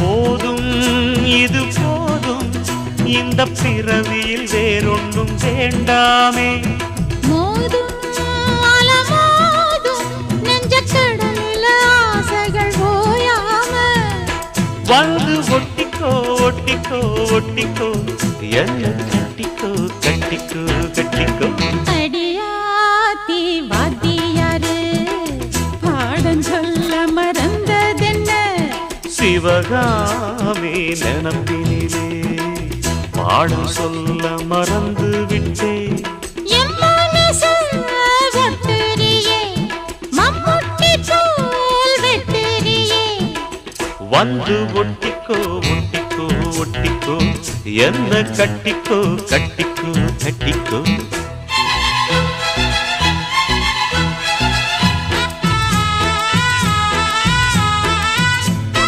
போதும் இது போதும் இந்த பிறவியில் வேறொன்றும் வேண்டாமே மோதும் அலமோதும் நெஞ்ச கடலில் ஆசைகள் ஓயாம வந்து ஒட்டிக்கோ ஒட்டிக்கோ ஒட்டிக்கோ என்ன கட்டிக்கோ கட்டிக்கோ கட்டிக்கோ அடியாத்தி வாத்தியாரு பாடம் சொல்ல மறந்ததென்ன சிவகாமி நினப்பினிலே பாடம் சொல்ல மறந்து விட்டே என் மனச ஒட்டுறியே மம்முட்டி போல் வெட்டுறியே வந்து ஒட்டிக்கோ ஒட்டிக்கோ ஒட்டிக்கோ என்ன கட்டிக்கோ கட்டிக்கோ கட்டிக்கோ